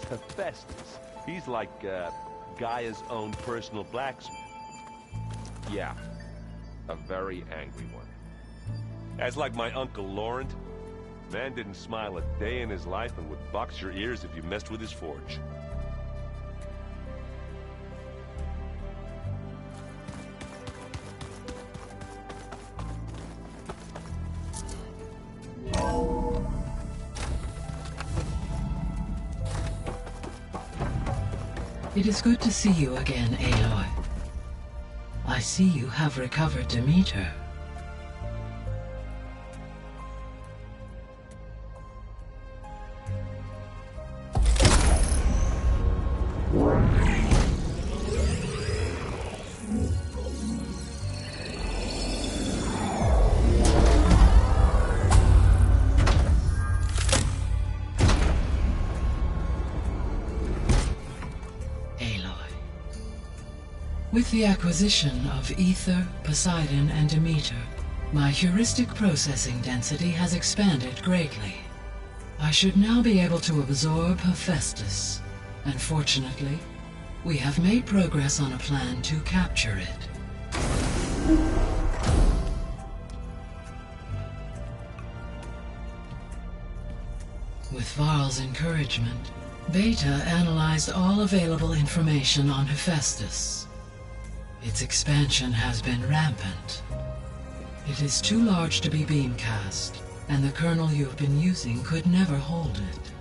Hephaestus. He's like, Gaia's own personal blacksmith. Yeah, a very angry one. That's like my Uncle Laurent. Man didn't smile a day in his life and would box your ears if you messed with his forge. It is good to see you again, Aloy. I see you have recovered Demeter. With the acquisition of Ether, Poseidon, and Demeter, my heuristic processing density has expanded greatly. I should now be able to absorb Hephaestus, and fortunately, we have made progress on a plan to capture it. With Varl's encouragement, Beta analyzed all available information on Hephaestus. Its expansion has been rampant. It is too large to be beamcast, and the kernel you've been using could never hold it.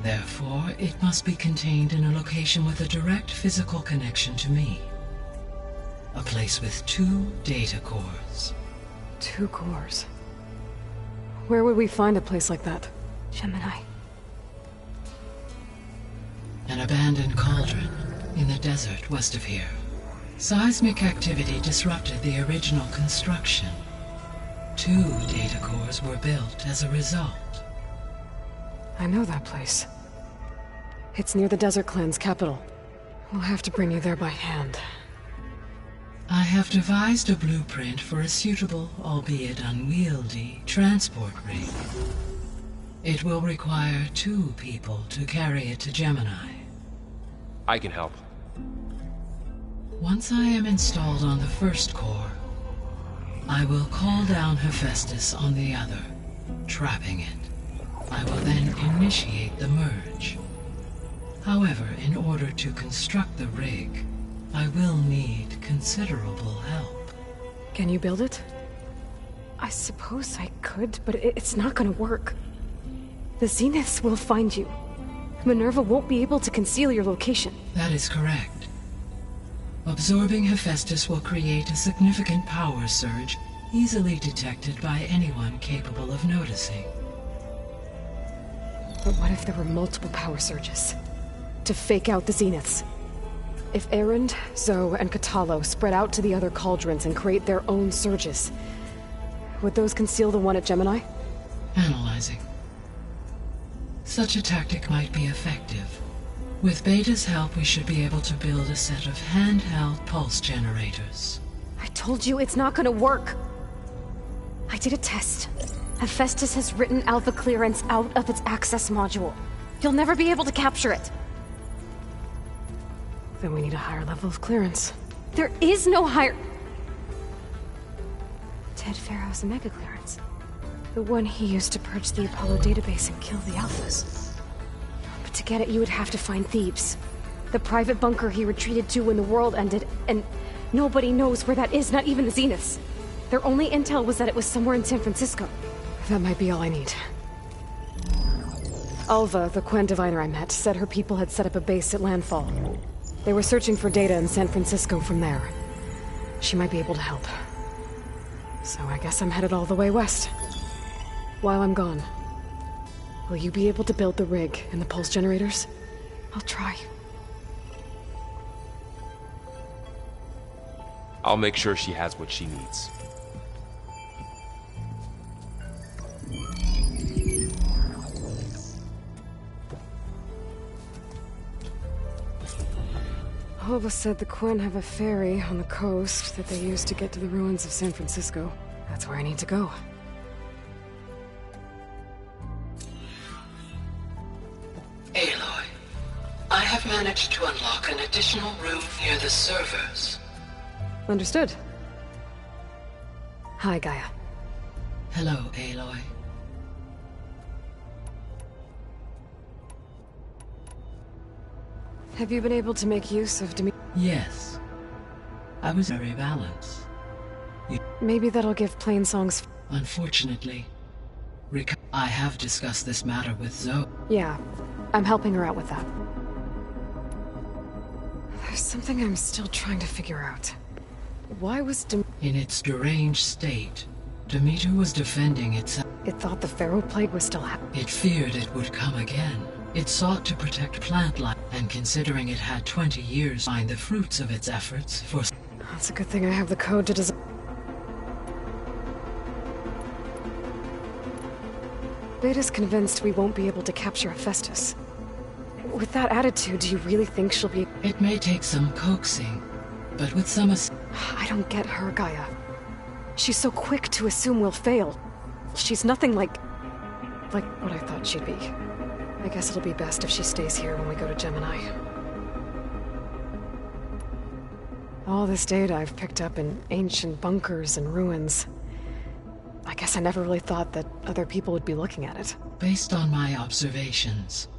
Therefore, it must be contained in a location with a direct physical connection to me. A place with 2 data cores. 2 cores? Where would we find a place like that? Gemini. An abandoned cauldron in the desert west of here. Seismic activity disrupted the original construction. 2 data cores were built as a result. I know that place. It's near the Desert Clan's capital. We'll have to bring you there by hand. I have devised a blueprint for a suitable, albeit unwieldy, transport rig. It will require 2 people to carry it to Gemini. I can help. Once I am installed on the first core, I will call down Hephaestus on the other, trapping it. I will then initiate the merge. However, in order to construct the rig, I will need considerable help. Can you build it? I suppose I could, but it's not gonna work. The Zeniths will find you. Minerva won't be able to conceal your location. That is correct. Absorbing Hephaestus will create a significant power surge, easily detected by anyone capable of noticing. But what if there were multiple power surges? To fake out the Zeniths? If Erend, Zoe, and Katalo spread out to the other cauldrons and create their own surges, would those conceal the one at Gemini? Analyzing. Such a tactic might be effective. With Beta's help, we should be able to build a set of handheld pulse generators. I told you it's not gonna work. I did a test. Hephaestus has written Alpha Clearance out of its access module. You'll never be able to capture it. Then we need a higher level of clearance. There is no higher... Ted Pharaoh's Omega Clearance. The one he used to purge the Apollo database and kill the Alphas. But to get it, you would have to find Thebes. The private bunker he retreated to when the world ended, and nobody knows where that is, not even the Zeniths. Their only intel was that it was somewhere in San Francisco. That might be all I need. Alva, the Quen diviner I met, said her people had set up a base at landfall. They were searching for data in San Francisco from there. She might be able to help. So I guess I'm headed all the way west. While I'm gone, will you be able to build the rig and the pulse generators? I'll try. I'll make sure she has what she needs. Alva said the Quen have a ferry on the coast that they use to get to the ruins of San Francisco. That's where I need to go. Aloy, have managed to unlock an additional room near the servers. Understood. Hi, Gaia. Hello, Aloy. Have you been able to make use of Yes. I was very balanced. Maybe that'll give Plainsong's... Unfortunately, I have discussed this matter with Zoe. Yeah, I'm helping her out with that. There's something I'm still trying to figure out. Why was In its deranged state, Demeter was defending itself. It thought the Pharaoh Plague was still It feared it would come again. It sought to protect plant life, and considering it had 20 years to find the fruits of its efforts for... That's a good thing I have the code to design. Beta's convinced we won't be able to capture Hephaestus. With that attitude, do you really think she'll be... It may take some coaxing, but with some I don't get her, Gaia. She's so quick to assume we'll fail. She's nothing like what I thought she'd be. I guess it'll be best if she stays here when we go to Gemini. All this data I've picked up in ancient bunkers and ruins. I guess I never really thought that other people would be looking at it. Based on my observations,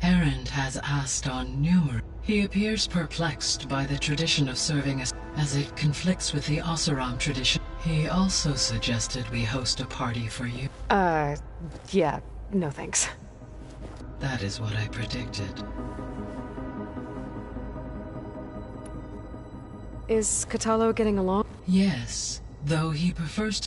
Erend has asked on numerous... He appears perplexed by the tradition of serving as it conflicts with the Oseram tradition. He also suggested we host a party for you. Yeah, no thanks. That is what I predicted. Is Kotallo getting along? Yes, though he appears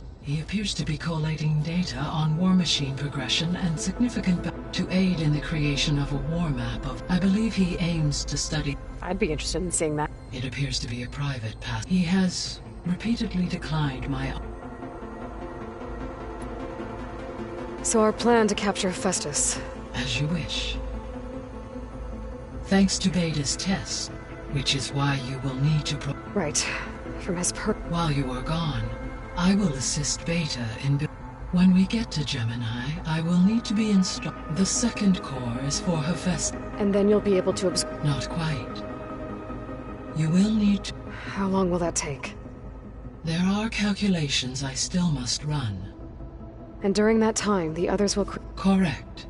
to be collating data on war machine progression and significant to aid in the creation of a war map of... I believe he aims to study... I'd be interested in seeing that. It appears to be a private path. He has repeatedly declined my... So our plan to capture Hephaestus. As you wish. Thanks to Beta's test, which is why you will need to Right. From his While you are gone, I will assist Beta in... When we get to Gemini, I will need to be installed. The second core is for Hephaestus. And then you'll be able to Not quite. You will need to... How long will that take? There are calculations I still must run. And during that time, the others will... Correct.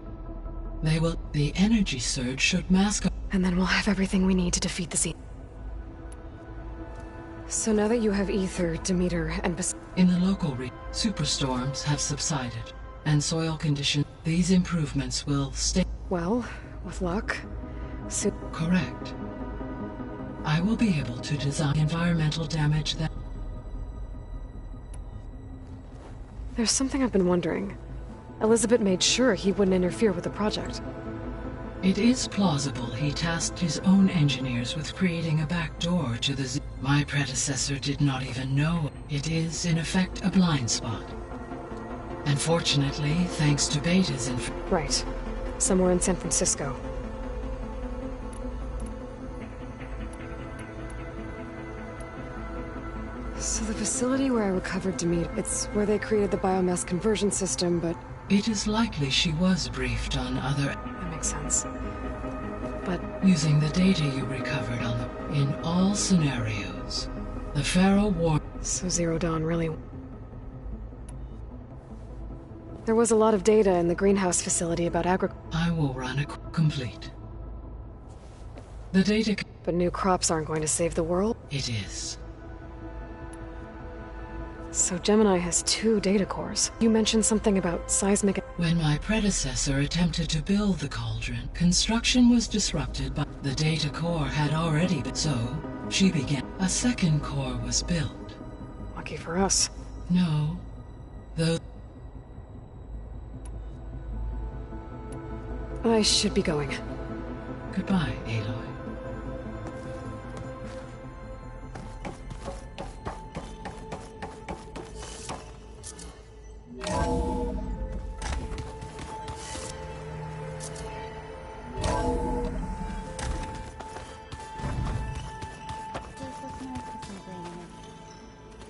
They will... The energy surge should mask... And then we'll have everything we need to defeat the Zenith. So now that you have Ether, Demeter, and In the local superstorms have subsided, and soil conditions... These improvements will stay... Well, with luck... Correct. I will be able to design environmental damage that... There's something I've been wondering. Elizabeth made sure he wouldn't interfere with the project. It is plausible he tasked his own engineers with creating a back door to the My predecessor did not even know. It is, in effect, a blind spot. And fortunately, thanks to Beta's Right. Somewhere in San Francisco. So the facility where I recovered Demeter, it's where they created the biomass conversion system, but... It is likely she was briefed on other... That makes sense. But... Using the data you recovered on the... In all scenarios, the Pharaoh War... So Zero Dawn really... There was a lot of data in the greenhouse facility about I will run a complete. The data... But new crops aren't going to save the world? It is. So Gemini has 2 data cores. You mentioned something about seismic... When my predecessor attempted to build the cauldron, construction was disrupted by... The data core had already been... So, she began... A second core was built. Lucky for us. No. Though... I should be going. Goodbye, Aloy.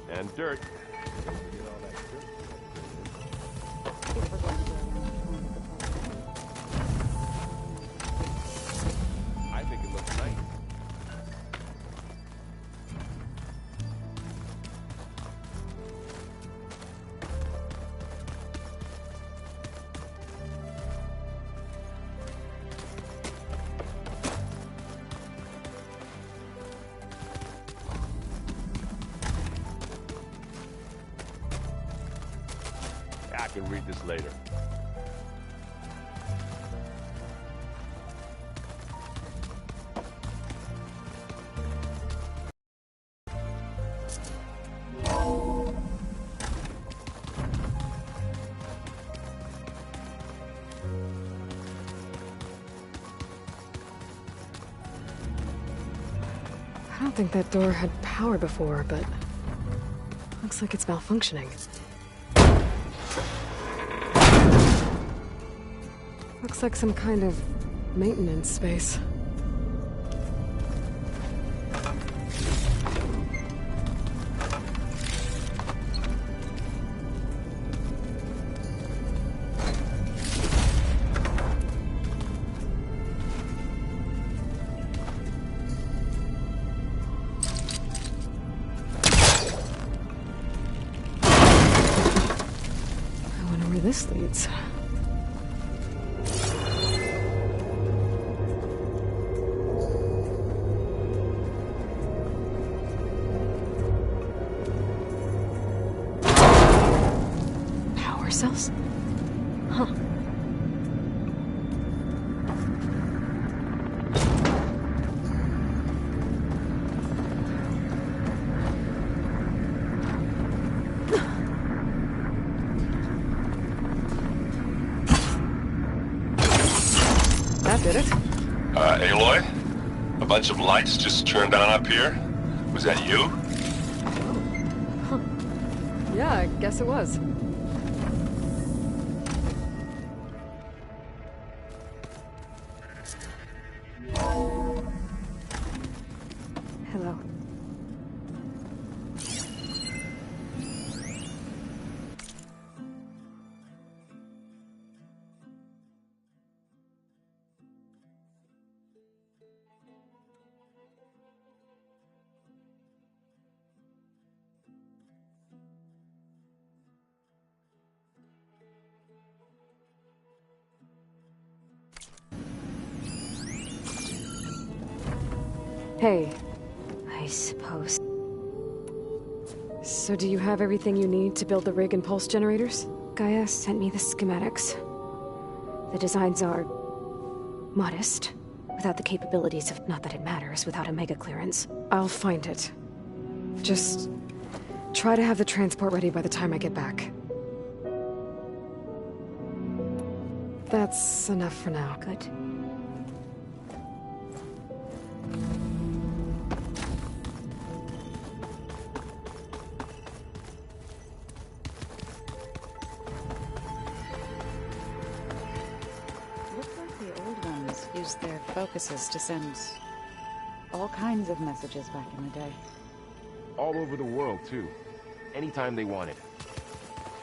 And dirt. I think can read this later. I don't think that door had power before, but looks like it's malfunctioning. Looks like some kind of maintenance space. I wonder where this leads. Power cells? Huh. That did it. Aloy? A bunch of lights just turned on up here? Was that you? Yeah, I guess it was. Hello. Hey. I suppose. So do you have everything you need to build the rig and pulse generators? Gaia sent me the schematics. The designs are modest, without the capabilities of, not that it matters, without a mega clearance. I'll find it. Just try to have the transport ready by the time I get back. That's enough for now. Good. Looks like the old ones used their focuses to send all kinds of messages back in the day. All over the world, too. Anytime they wanted.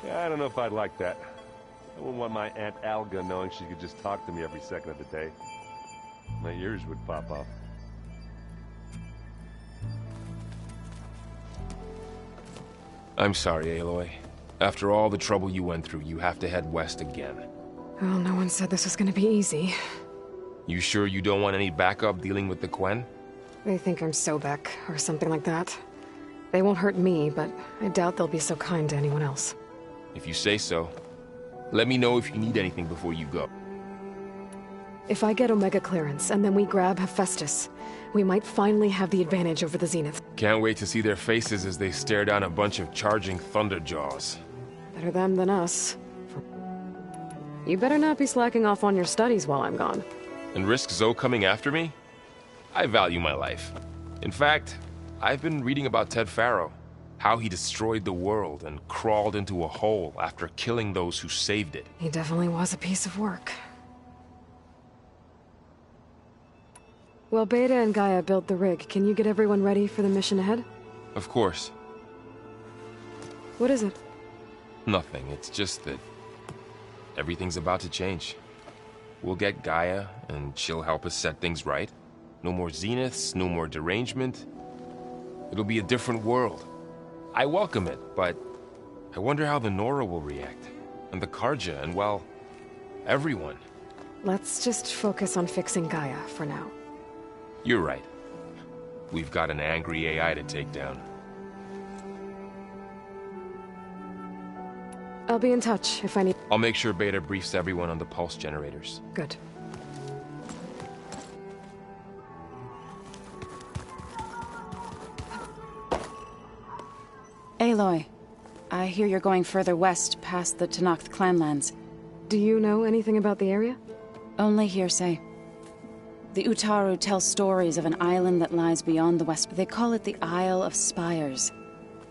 Yeah, I don't know if I'd like that. I wouldn't want my Aunt Alga knowing she could just talk to me every second of the day. My ears would pop off. I'm sorry, Aloy. After all the trouble you went through, you have to head west again. Well, no one said this was gonna be easy. You sure you don't want any backup dealing with the Quen? They think I'm Sobek, or something like that. They won't hurt me, but I doubt they'll be so kind to anyone else. If you say so. Let me know if you need anything before you go. If I get Omega clearance, and then we grab Hephaestus, we might finally have the advantage over the Zenith. Can't wait to see their faces as they stare down a bunch of charging Thunderjaws. Better them than us. You better not be slacking off on your studies while I'm gone. And risk Zoe coming after me? I value my life. In fact, I've been reading about Ted Faro. How he destroyed the world and crawled into a hole after killing those who saved it. He definitely was a piece of work. Well, Beta and Gaia built the rig. Can you get everyone ready for the mission ahead? Of course. What is it? Nothing. It's just that everything's about to change. We'll get Gaia, and she'll help us set things right. No more Zeniths, no more derangement. It'll be a different world. I welcome it, but I wonder how the Nora will react. And the Carja, and well, everyone. Let's just focus on fixing Gaia for now. You're right. We've got an angry AI to take down. I'll be in touch if I need... I'll make sure Beta briefs everyone on the pulse generators. Good. Aloy, I hear you're going further west past the Tenakth clanlands. Do you know anything about the area? Only hearsay. The Utaru tell stories of an island that lies beyond the west. They call it the Isle of Spires.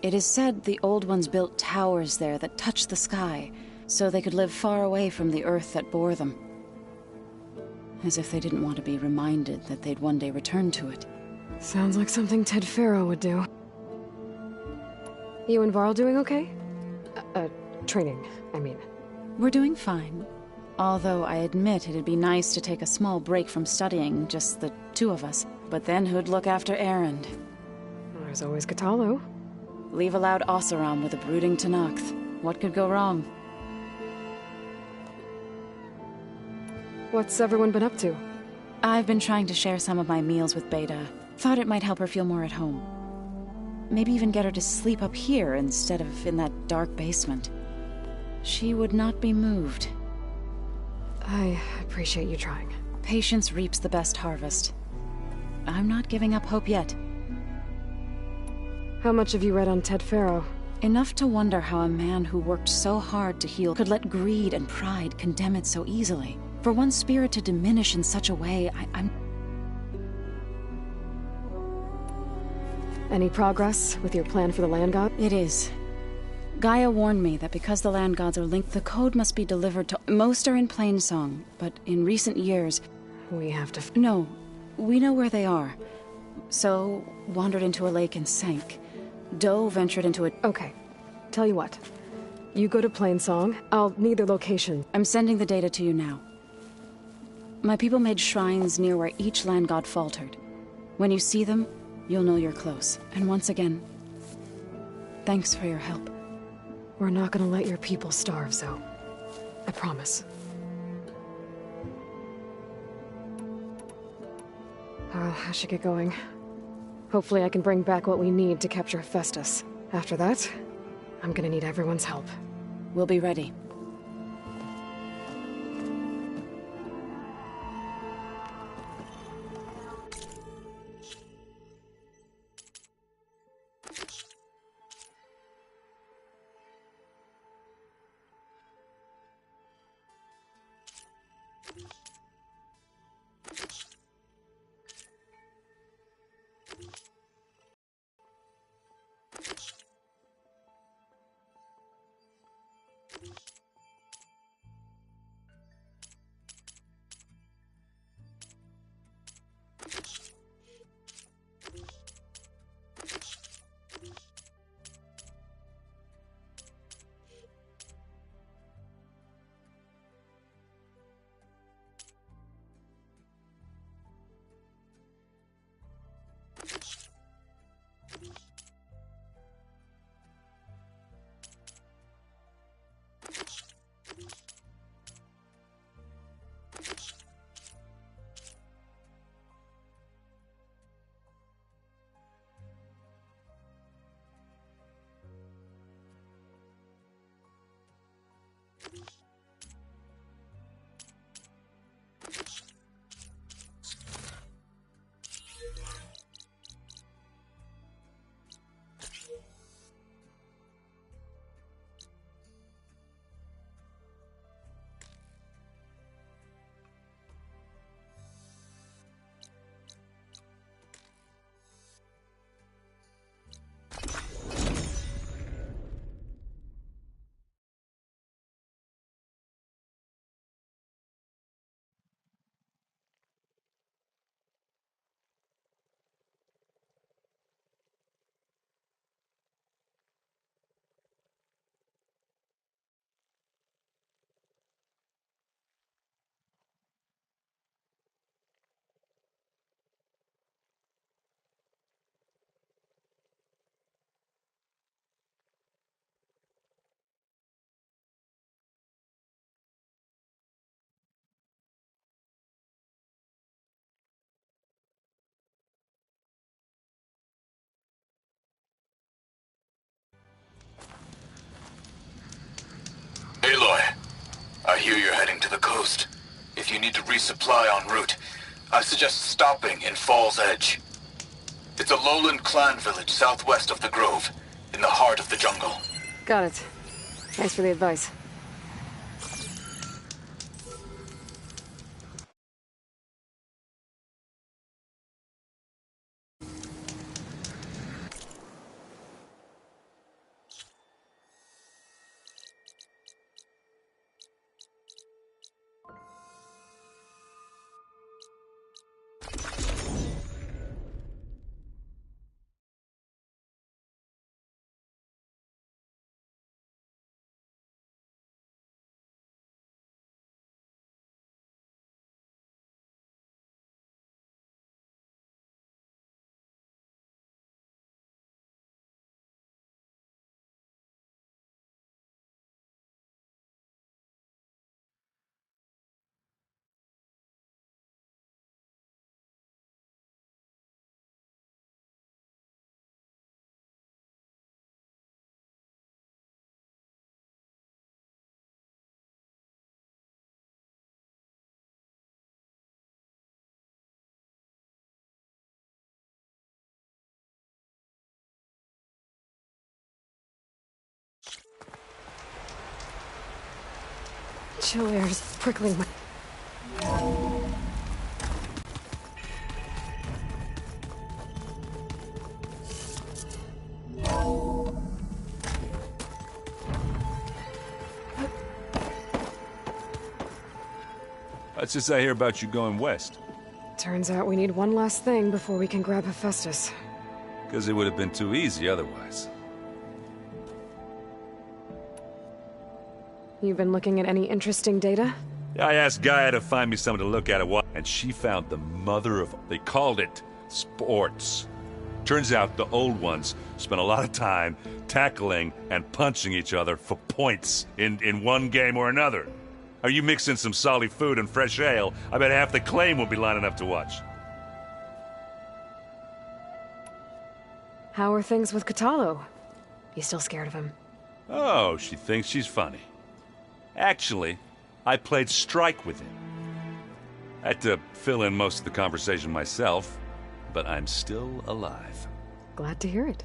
It is said the Old Ones built towers there that touched the sky, so they could live far away from the earth that bore them. As if they didn't want to be reminded that they'd one day return to it. Sounds like something Ted Faro would do. You and Varl doing okay? Training, I mean. We're doing fine. Although I admit it'd be nice to take a small break from studying, just the two of us. But then who'd look after Erend? There's always Kotallo. Leave a loud Oseram with a brooding Tenakth. What could go wrong? What's everyone been up to? I've been trying to share some of my meals with Beta. Thought it might help her feel more at home. Maybe even get her to sleep up here instead of in that dark basement. She would not be moved. I appreciate you trying. Patience reaps the best harvest. I'm not giving up hope yet. How much have you read on Ted Faro? Enough to wonder how a man who worked so hard to heal could let greed and pride condemn it so easily. For one spirit to diminish in such a way, I'm... Any progress with your plan for the Land God? It is. Gaia warned me that because the Land Gods are linked, the code must be delivered to... Most are in Plainsong, but in recent years... We have to... No, we know where they are. So, wandered into a lake and sank. Doe ventured into a... Okay. Tell you what. You go to Plainsong. I'll need their location. I'm sending the data to you now. My people made shrines near where each Land God faltered. When you see them, you'll know you're close. And once again, thanks for your help. We're not gonna let your people starve, Zoe. I promise. I should get going. Hopefully I can bring back what we need to capture Hephaestus. After that, I'm gonna need everyone's help. We'll be ready. hear you're heading to the coast. If you need to resupply en route, I suggest stopping in Fall's Edge. It's a lowland clan village southwest of the Grove, in the heart of the jungle. Got it. Thanks for the advice. Chill air is prickling my... What's this I hear about you going west? Turns out we need one last thing before we can grab Hephaestus. Because it would have been too easy otherwise. You've been looking at any interesting data? I asked Gaia to find me someone to look at it, and she found the mother of... They called it sports. Turns out the old ones spent a lot of time tackling and punching each other for points in one game or another. Are you mixing some solid food and fresh ale? I bet half the claim will be lining up to watch. How are things with Kotallo? You still scared of him? Oh, she thinks she's funny. Actually, I played strike with him. I had to fill in most of the conversation myself, but I'm still alive. Glad to hear it.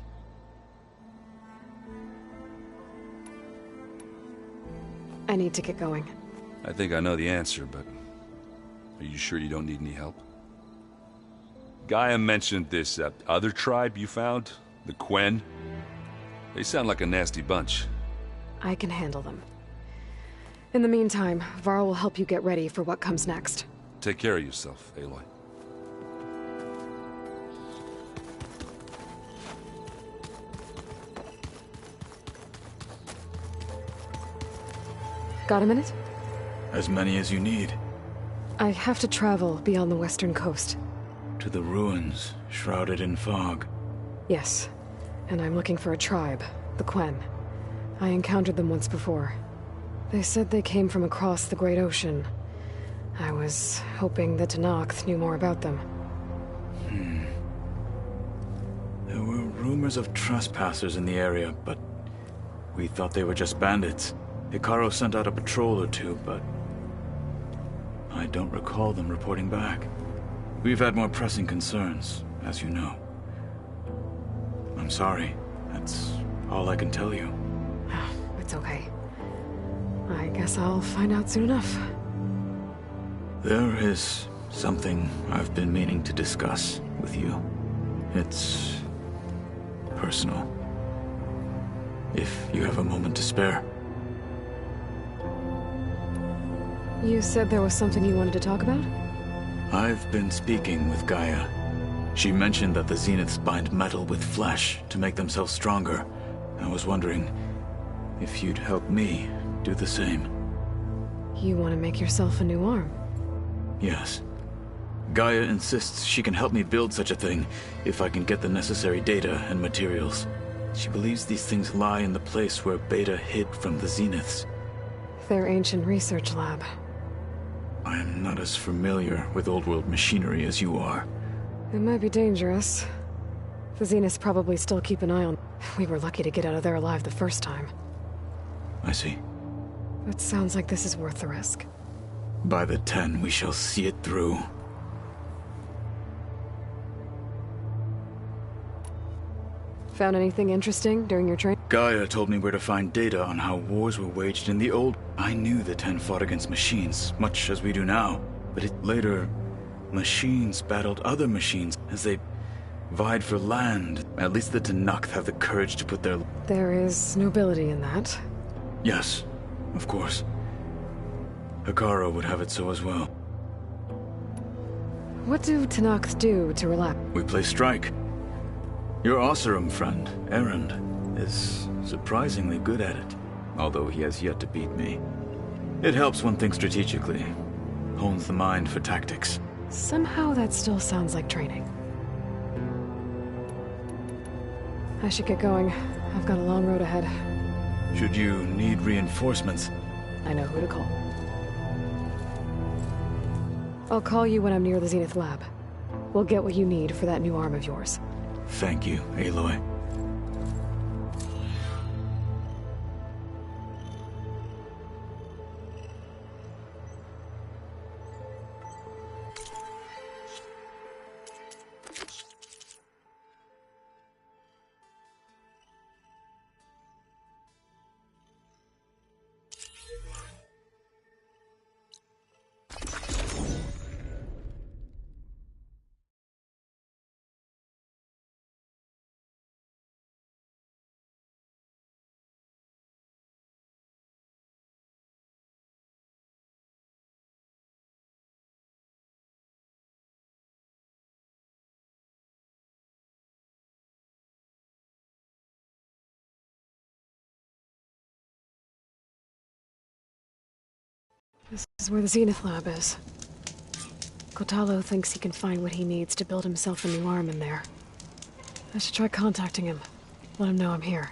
I need to get going. I think I know the answer, but are you sure you don't need any help? Gaia mentioned this other tribe you found, the Quen. They sound like a nasty bunch. I can handle them. In the meantime, Varl will help you get ready for what comes next. Take care of yourself, Aloy. Got a minute? As many as you need. I have to travel beyond the western coast. To the ruins, shrouded in fog. Yes, and I'm looking for a tribe, the Quen. I encountered them once before. They said they came from across the Great Ocean. I was hoping that Tenakth knew more about them. There were rumors of trespassers in the area, but we thought they were just bandits. Hekarro sent out a patrol or two, but I don't recall them reporting back. We've had more pressing concerns, as you know. I'm sorry. That's all I can tell you. It's okay. I guess I'll find out soon enough. There is something I've been meaning to discuss with you. It's personal. If you have a moment to spare. You said there was something you wanted to talk about? I've been speaking with Gaia. She mentioned that the Zeniths bind metal with flesh to make themselves stronger. I was wondering if you'd help me do the same. You want to make yourself a new arm? Yes. Gaia insists she can help me build such a thing if I can get the necessary data and materials. She believes these things lie in the place where Beta hid from the Zeniths. Their ancient research lab. I am not as familiar with old-world machinery as you are. It might be dangerous. The Zeniths probably still keep an eye on... We were lucky to get out of there alive the first time. I see. It sounds like this is worth the risk. By the 10, we shall see it through. Found anything interesting during your training? Gaia told me where to find data on how wars were waged in the old... I knew the 10 fought against machines, much as we do now. But later, machines battled other machines as they vied for land. At least the Tenakth have the courage to put their... There is nobility in that. Yes, of course. Hekarro would have it so as well. What do Tenakth do to relax? We play strike. Your Oseram friend, Erend, is surprisingly good at it, although he has yet to beat me. It helps one think strategically, hones the mind for tactics. Somehow that still sounds like training. I should get going. I've got a long road ahead. Should you need reinforcements, I know who to call. I'll call you when I'm near the Zenith lab. We'll get what you need for that new arm of yours. thank you, Aloy. This is where the Zenith lab is. Kotallo thinks he can find what he needs to build himself a new arm in there. I should try contacting him. Let him know I'm here.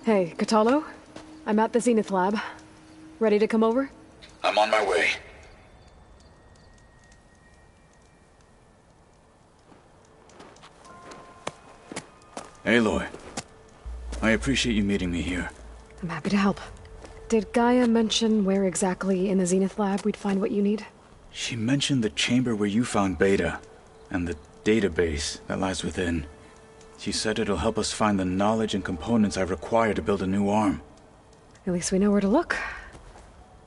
Hey, Kotallo? I'm at the Zenith lab. Ready to come over? I'm on my way. Aloy, I appreciate you meeting me here. I'm happy to help. Did Gaia mention where exactly in the Zenith lab we'd find what you need? She mentioned the chamber where you found Beta, and the database that lies within. She said it'll help us find the knowledge and components I require to build a new arm. At least we know where to look.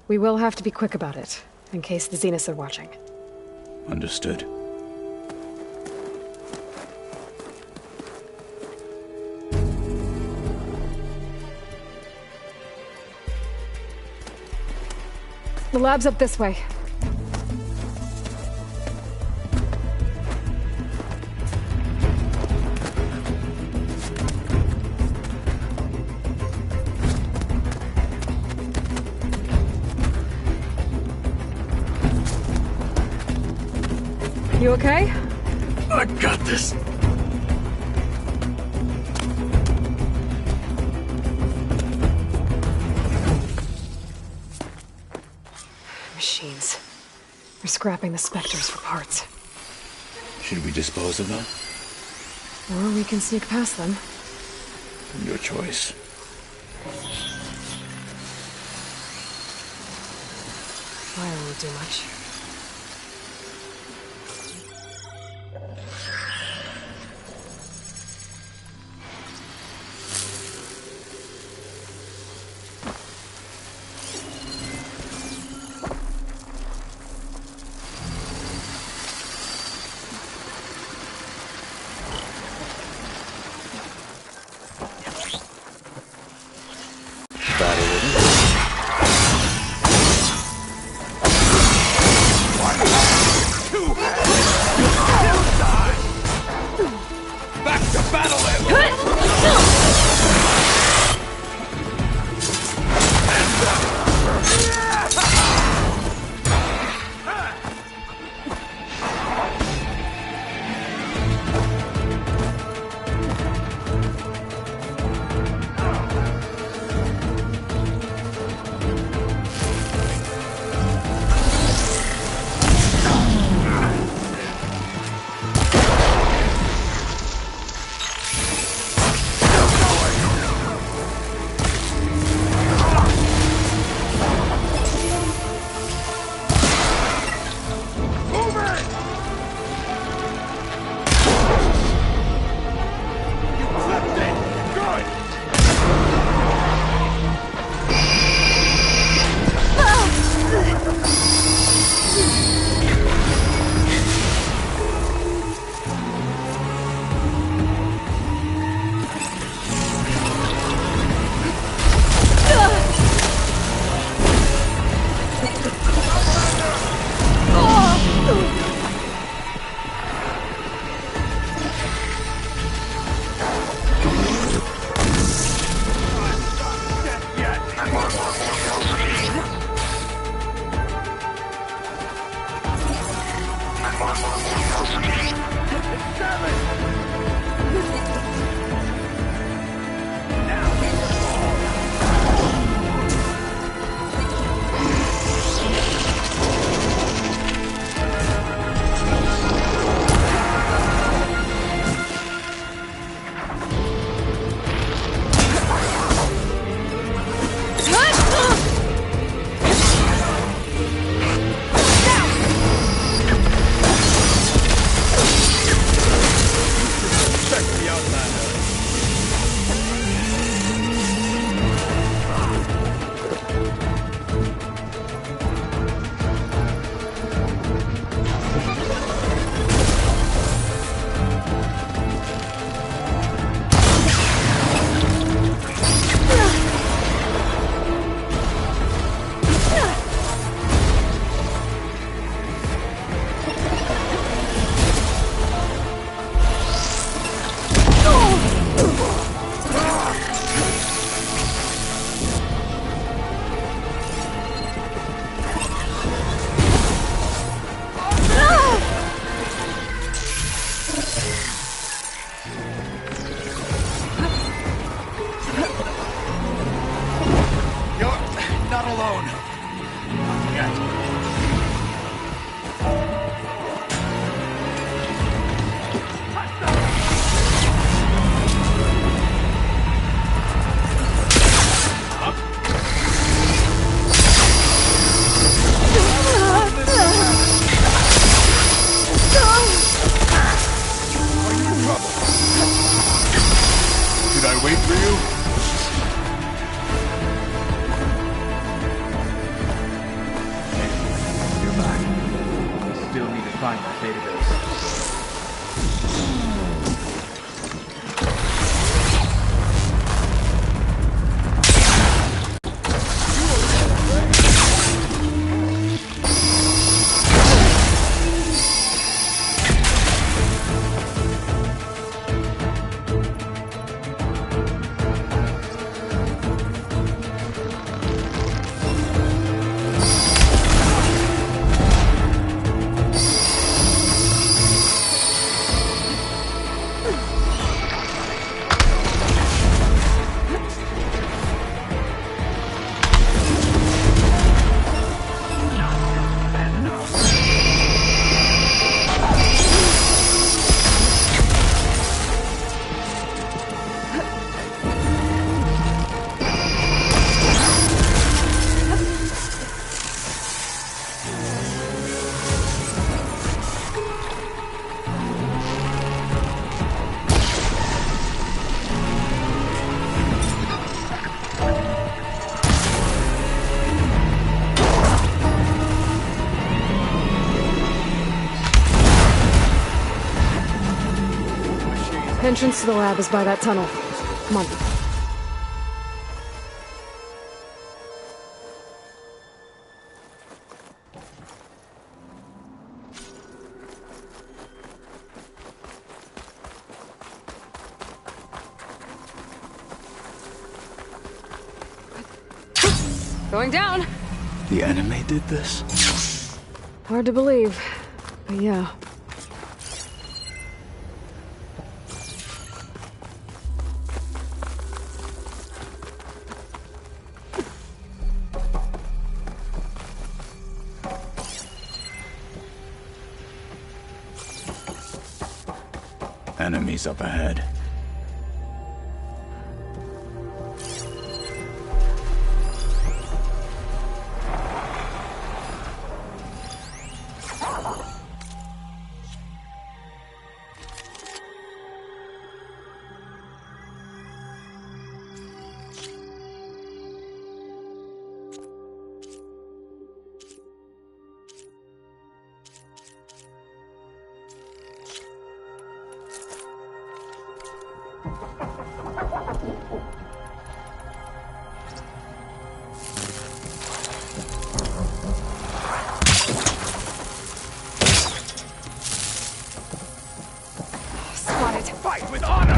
We will have to be quick about it, in case the Zeniths are watching. Understood. The lab's up this way. You okay? I got this. Machines. They're scrapping the Spectres for parts. Should we dispose of them? Or we can sneak past them. Your choice. Fire won't do much. wait for you? You're back. We still need to find the database. Entrance to the lab is by that tunnel. Come on. Going down. The enemy did this? Hard to believe, but yeah. Enemies up ahead. Fight with honor!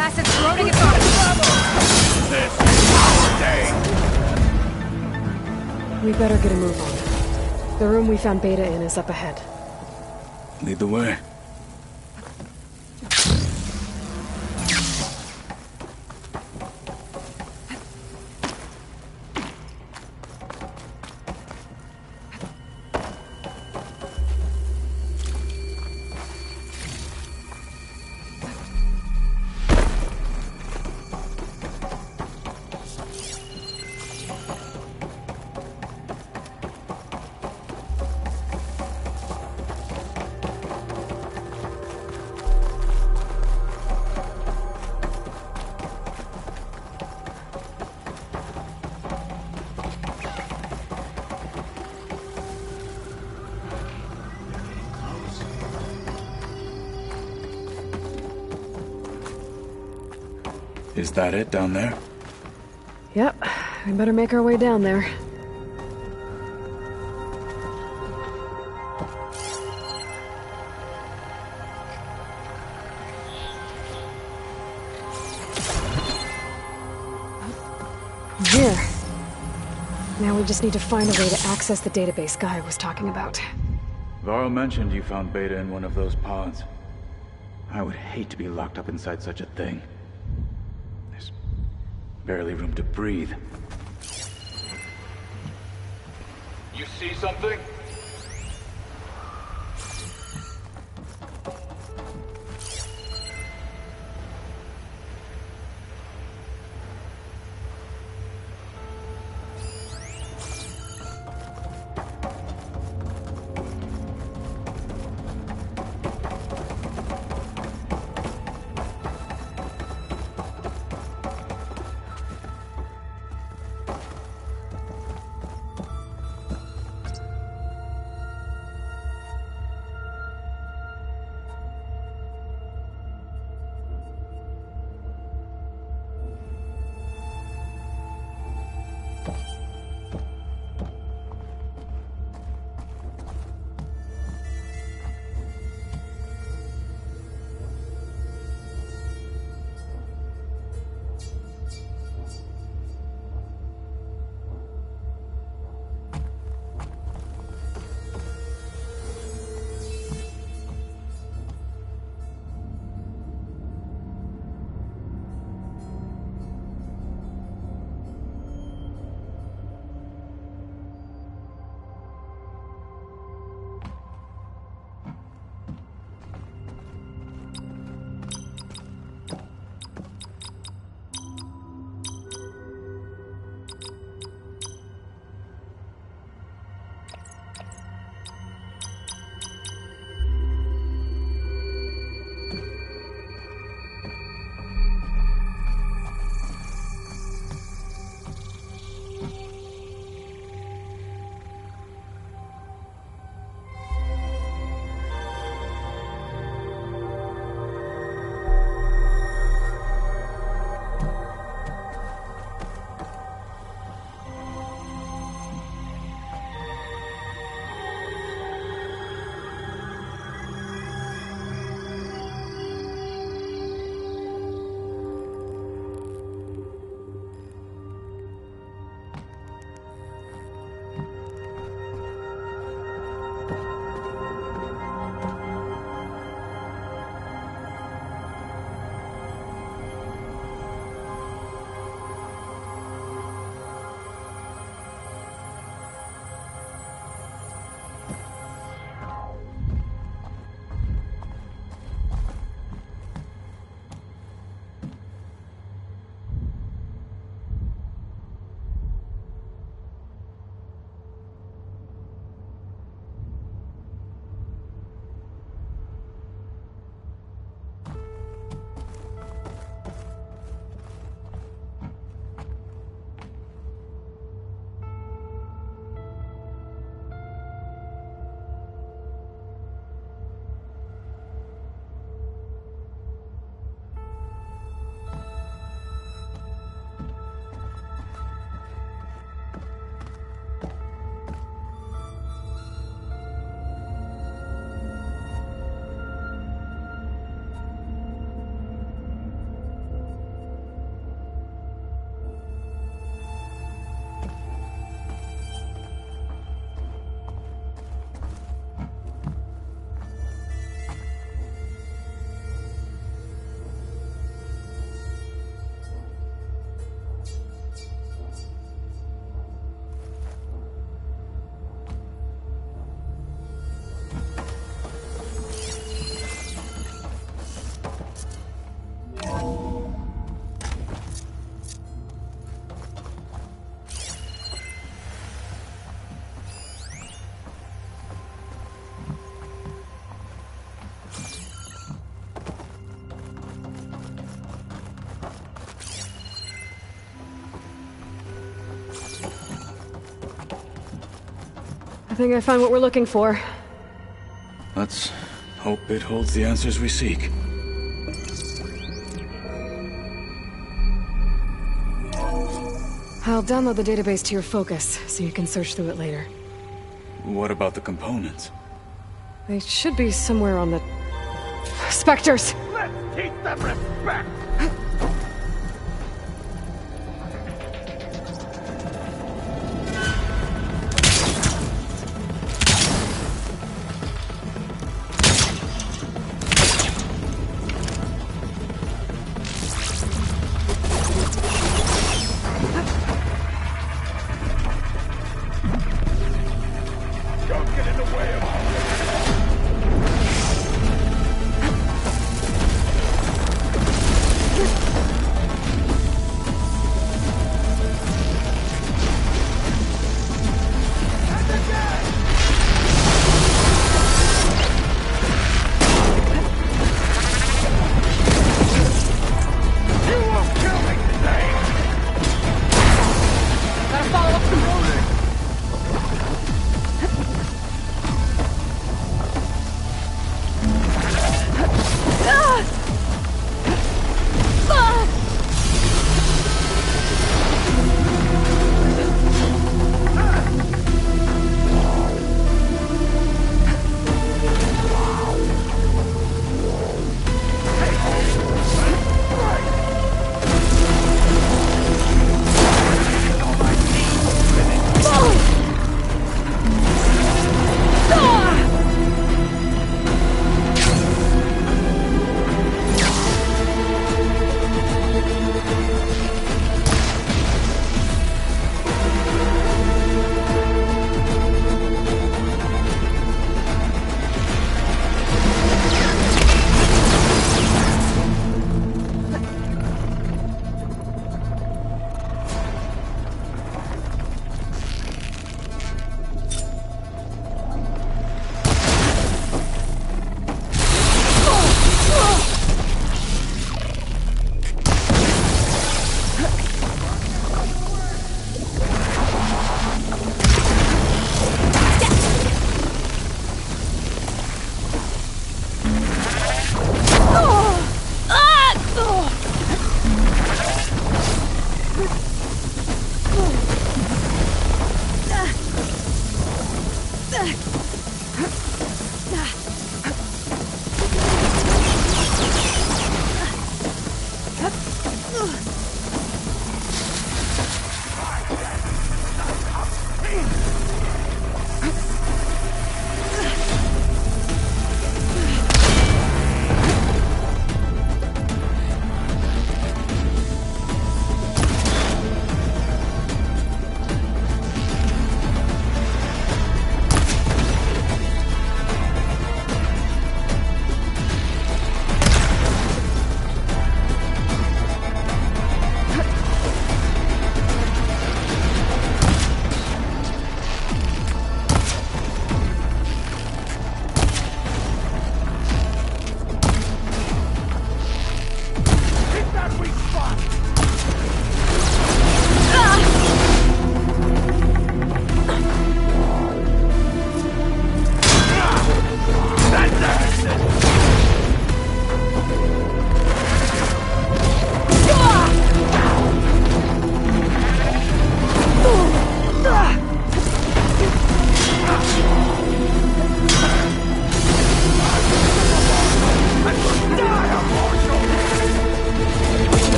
Acid's corroding its body. This is our day! We better get a move on. The room we found Beta in is up ahead. Lead the way. Is that it down there? Yep, we better make our way down there. we just need to find a way to access the database Gaia was talking about. Varl mentioned you found Beta in one of those pods. I would hate to be locked up inside such a thing. There's barely room to breathe. You see something? I think I found what we're looking for. Let's hope it holds the answers we seek. I'll download the database to your Focus, so you can search through it later. What about the components? They should be somewhere on the... Spectres! Let's teach them respect!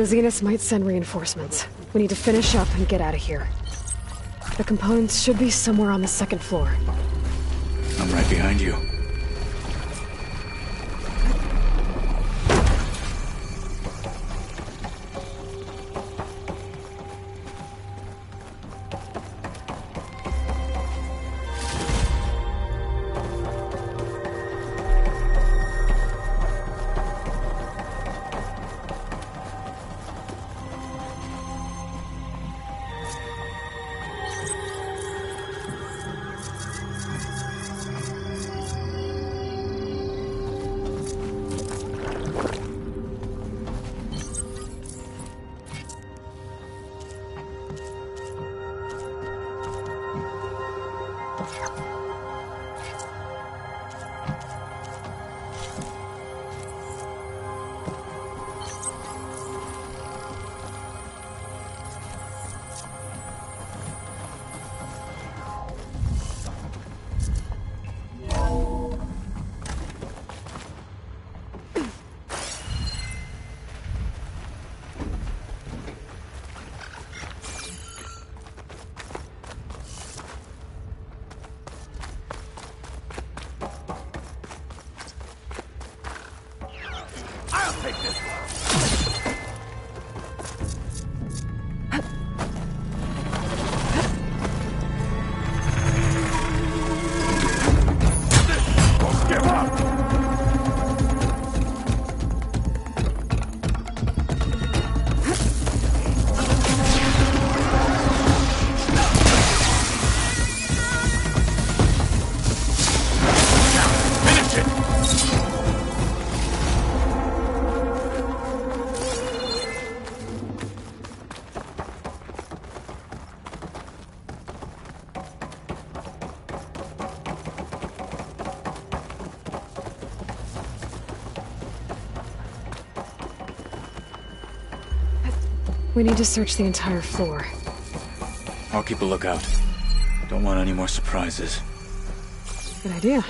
The Zeniths might send reinforcements. We need to finish up and get out of here. The components should be somewhere on the second floor. I'm right behind you. We need to search the entire floor. I'll keep a lookout. Don't want any more surprises. Good idea.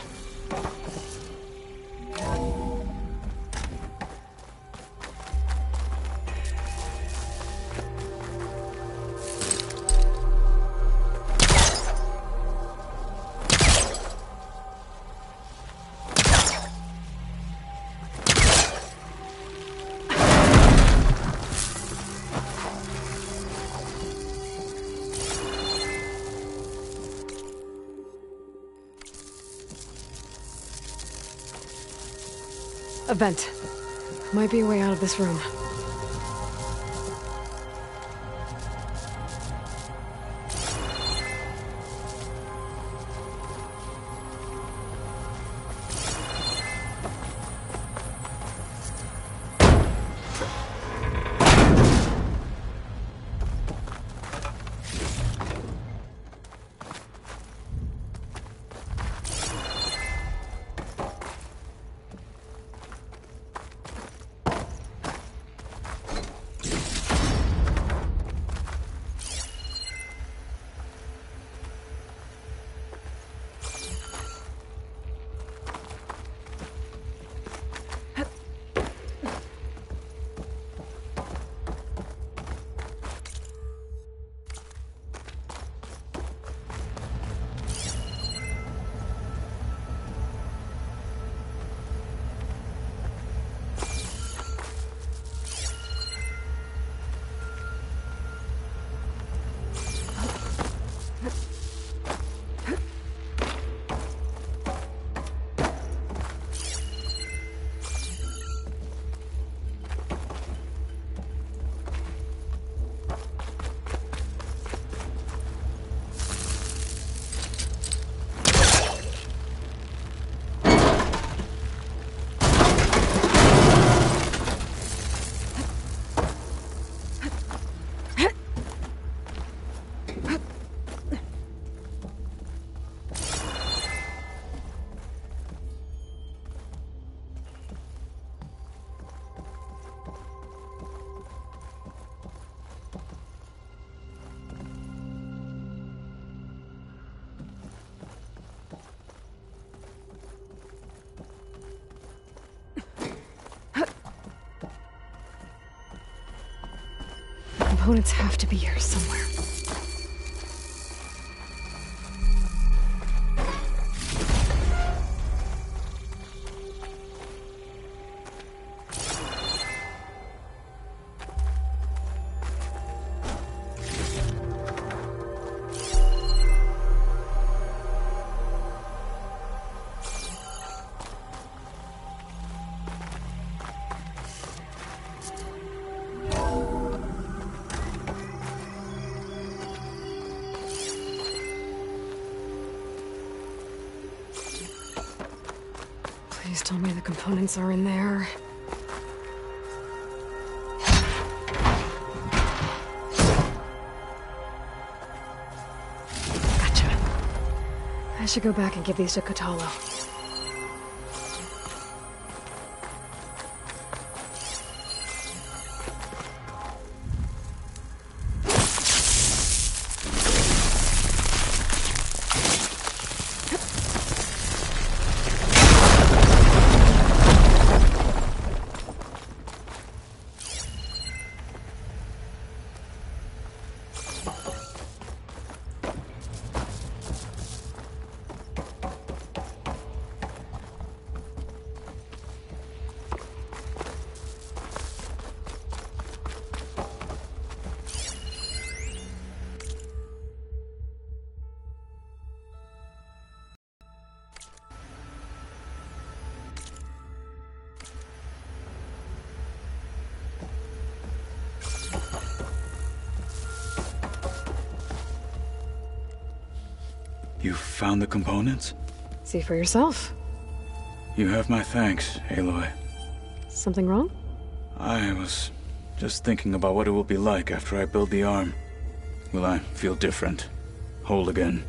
A vent. Might be a way out of this room. components have to be here somewhere. Please tell me the components are in there. Gotcha. I should go back and give these to Kotallo. You found the components? See for yourself. You have my thanks, Aloy. Something wrong? I was just thinking about what it will be like after I build the arm. Will I feel different? Whole again?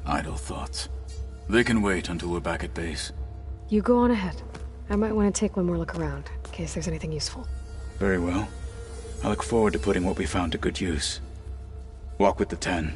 Idle thoughts. They can wait until we're back at base. You go on ahead. I might want to take one more look around, in case there's anything useful. Very well. I look forward to putting what we found to good use. Walk with the 10.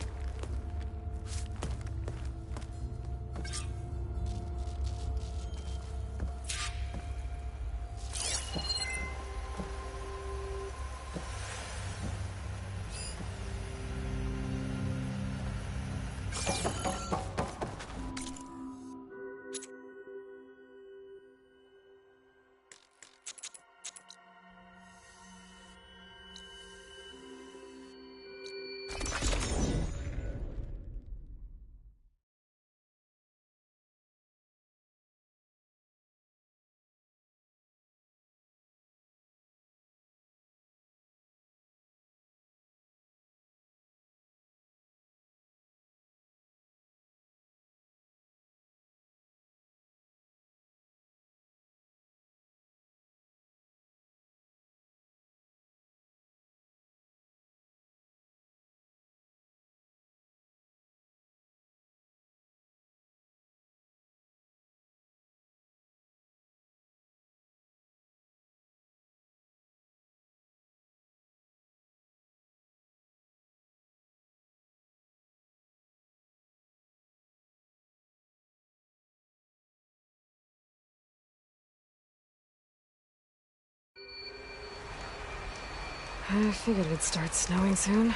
I figured it'd start snowing soon.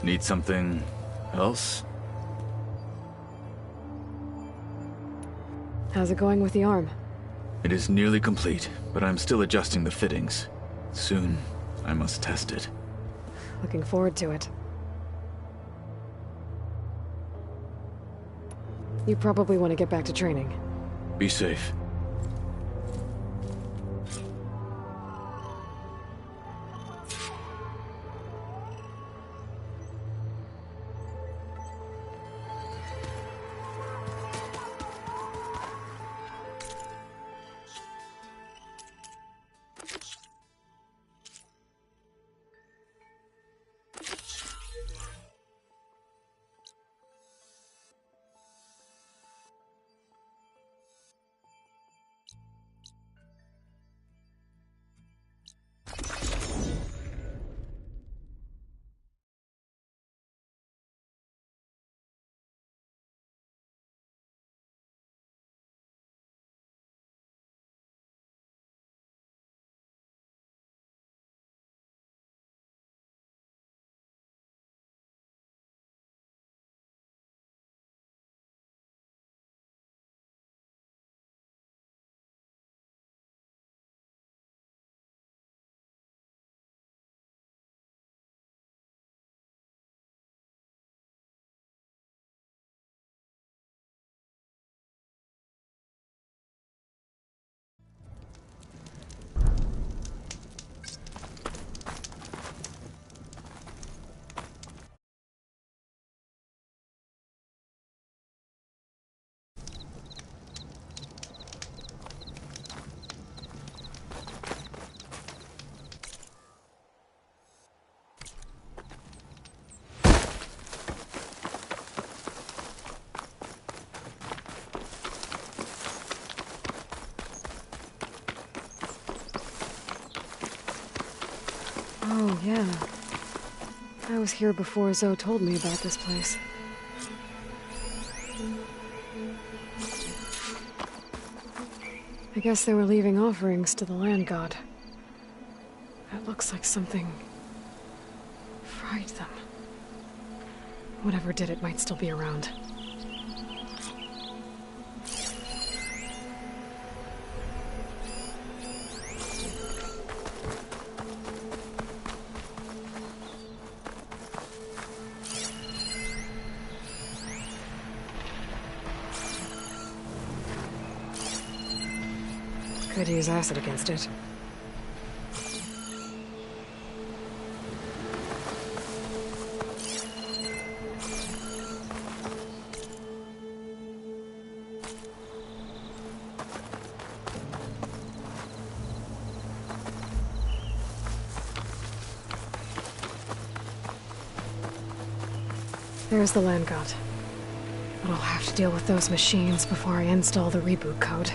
Need something else? How's it going with the arm? It is nearly complete, but I'm still adjusting the fittings. Soon, I must test it. Looking forward to it. You probably want to get back to training. Be safe. Oh, yeah. I was here before Zoe told me about this place. I guess they were leaving offerings to the land god. It looks like something fried them. Whatever did it might still be around. Could use acid against it. There's the land god. But I'll have to deal with those machines before I install the reboot code.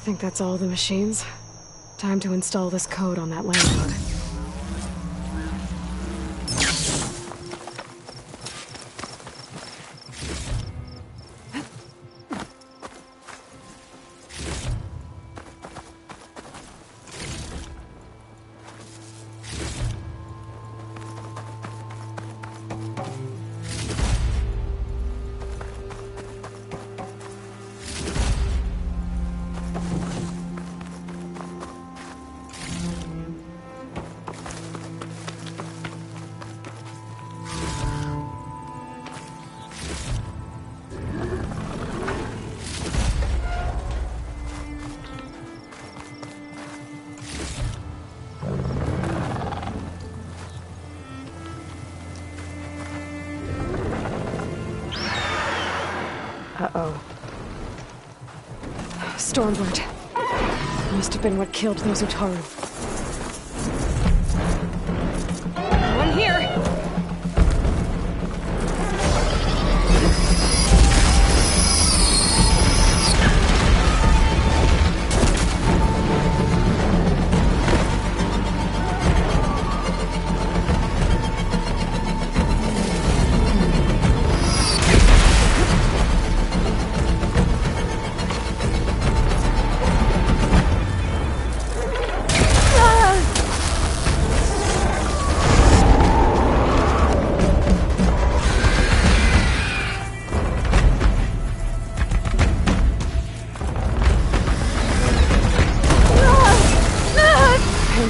think that's all the machines. Time to install this code on that land hood. Uh-oh. Stormblood. Must have been what killed those Utaru. One here!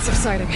Subsiding.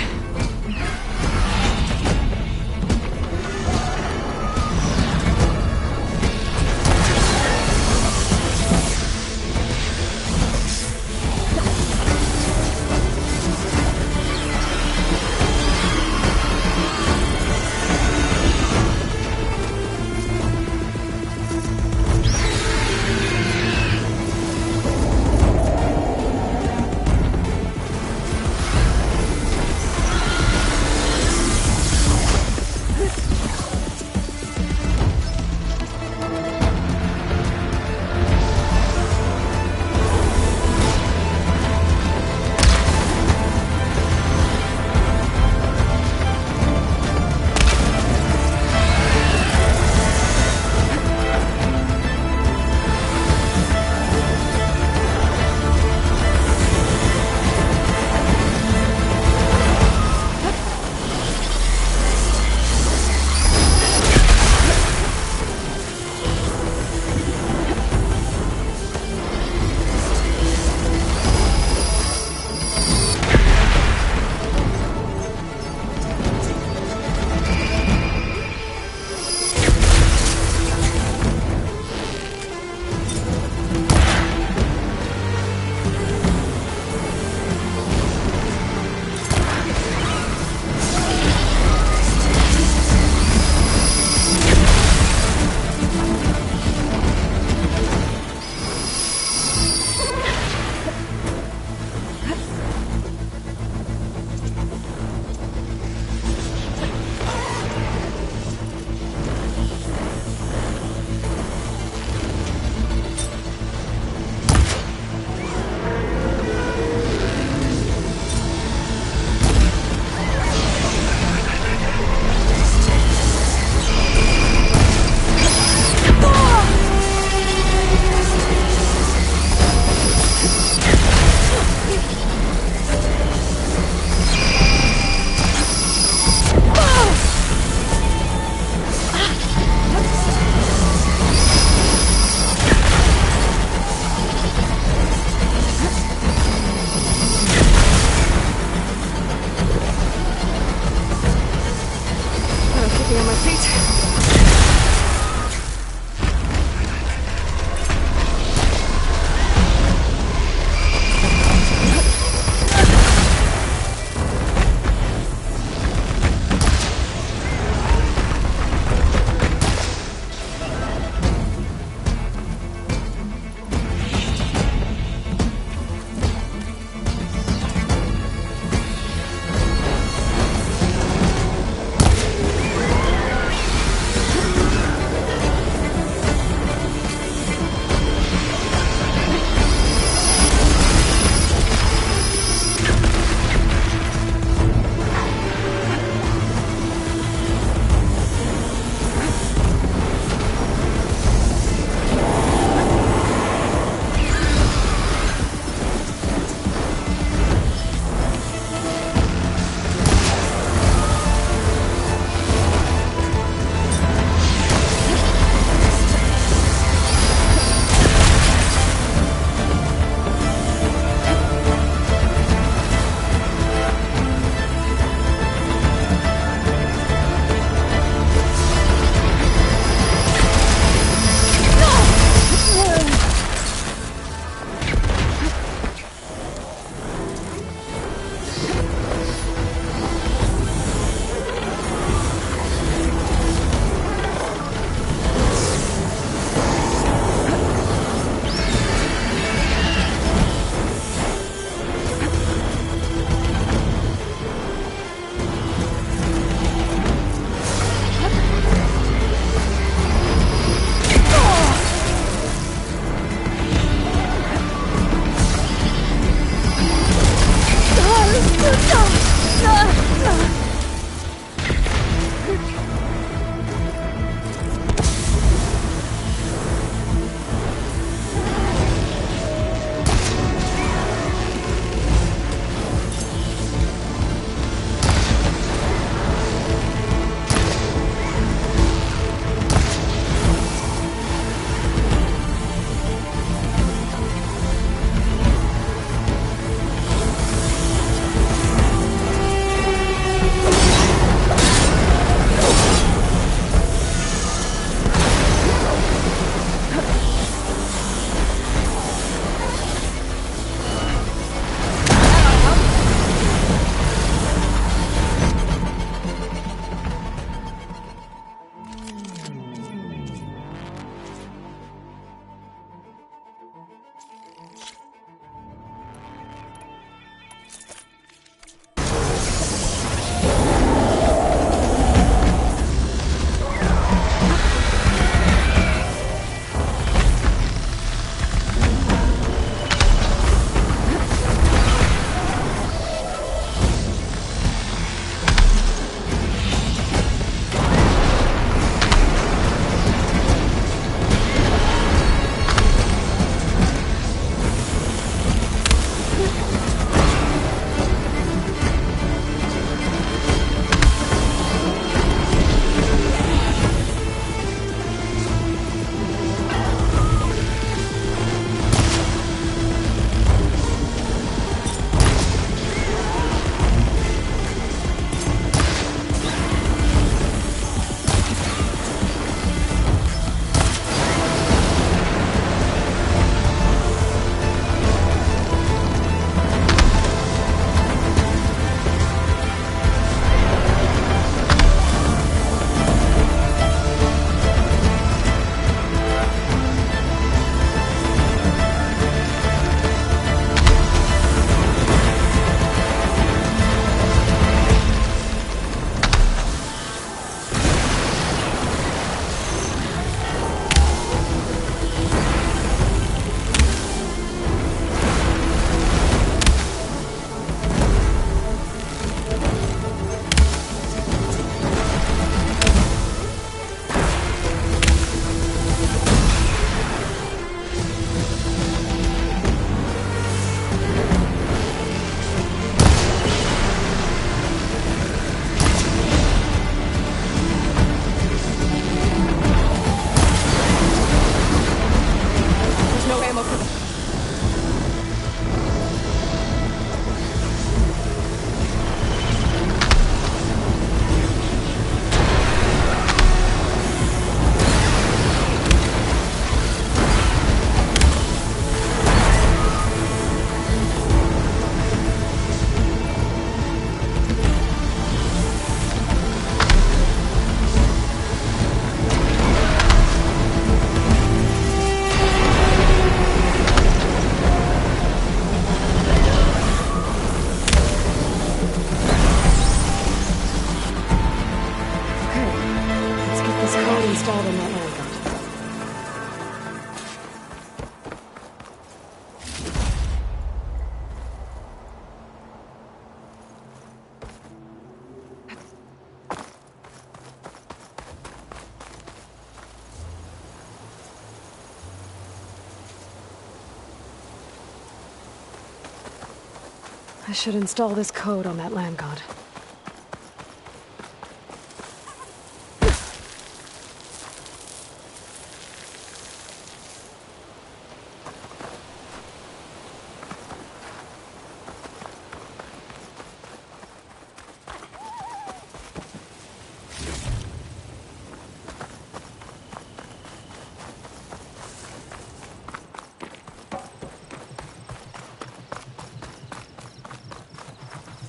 I should install this code on that land god.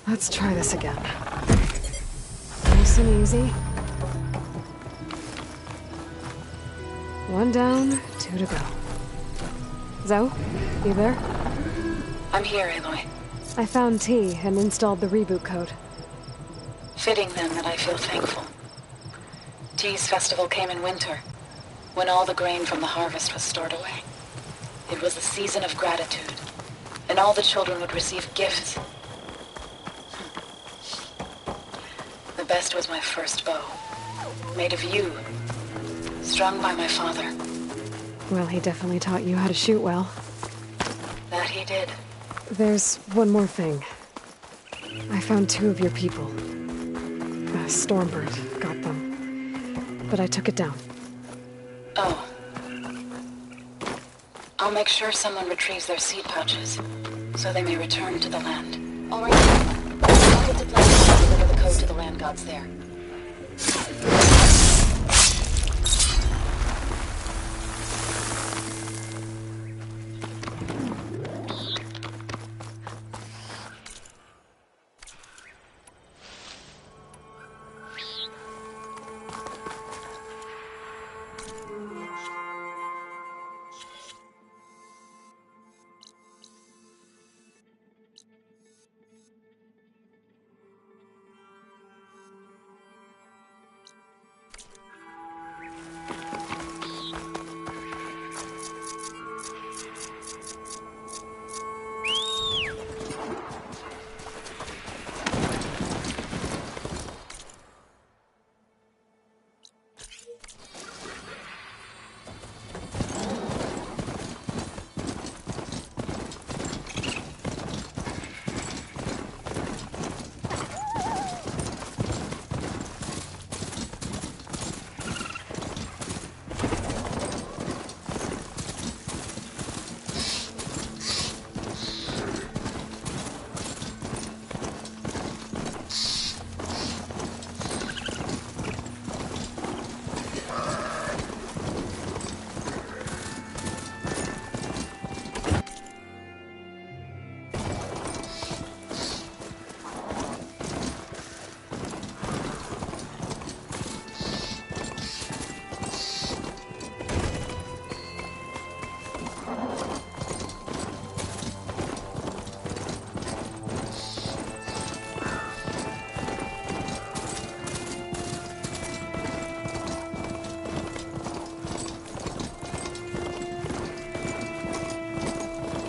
Let's try this again. Nice and easy. One down, two to go. Zoe, you there? I'm here, Aloy. I found T and installed the reboot code. Fitting then that I feel thankful. T's festival came in winter, when all the grain from the harvest was stored away. It was a season of gratitude, and all the children would receive gifts. The best was my first bow, made of yew, strung by my father. Well, he definitely taught you how to shoot well. That he did. There's one more thing. I found two of your people. Stormbird got them. But I took it down. Oh. I'll make sure someone retrieves their seed pouches, so they may return to the land. All right. I'll get to Black and deliver the code to the land gods there.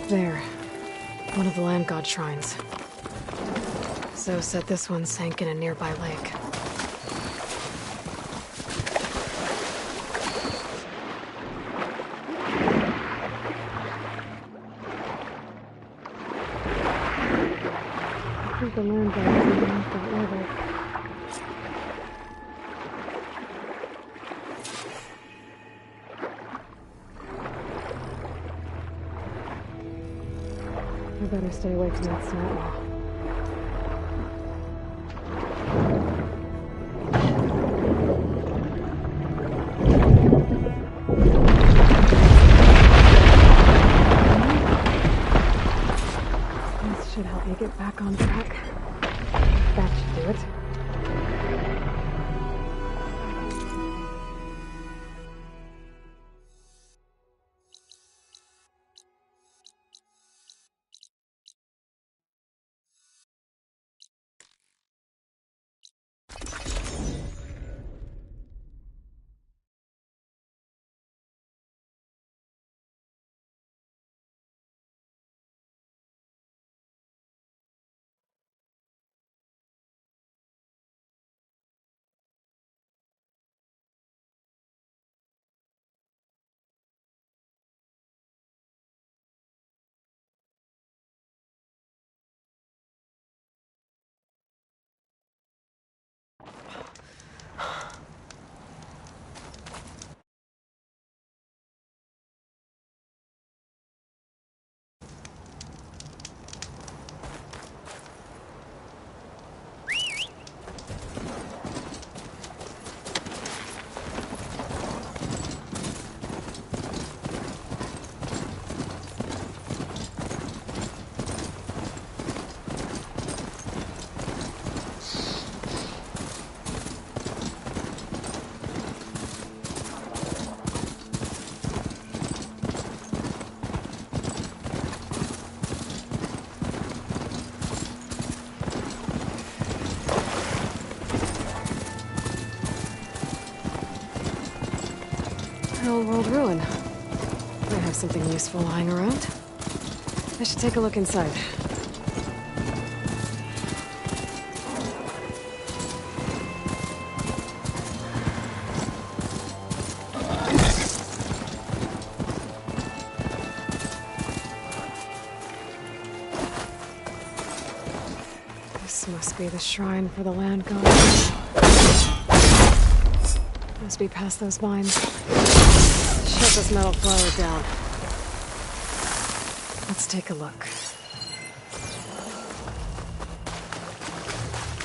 There. One of the land god shrines. Zoe said this one sank in a nearby lake. I think the land god is underneath that river. I better stay away from that snout wall. This should help me get back on track. That should do it. An old world ruin. Might have something useful lying around. I should take a look inside. This must be the shrine for the land god. Must be past those vines. Shut this metal flower down. Let's take a look.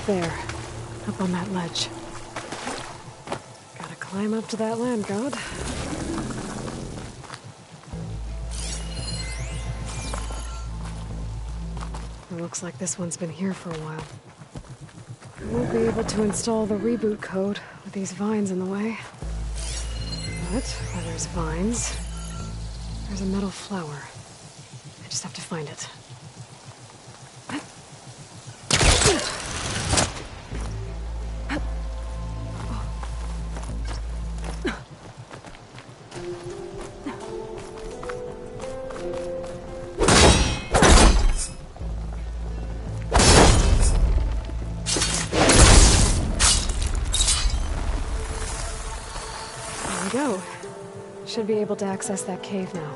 There, up on that ledge. Gotta climb up to that land god. It looks like this one's been here for a while. I won't be able to install the reboot code with these vines in the way. But where there's vines, there's a metal flower. I just have to find it. Go. Should be able to access that cave now.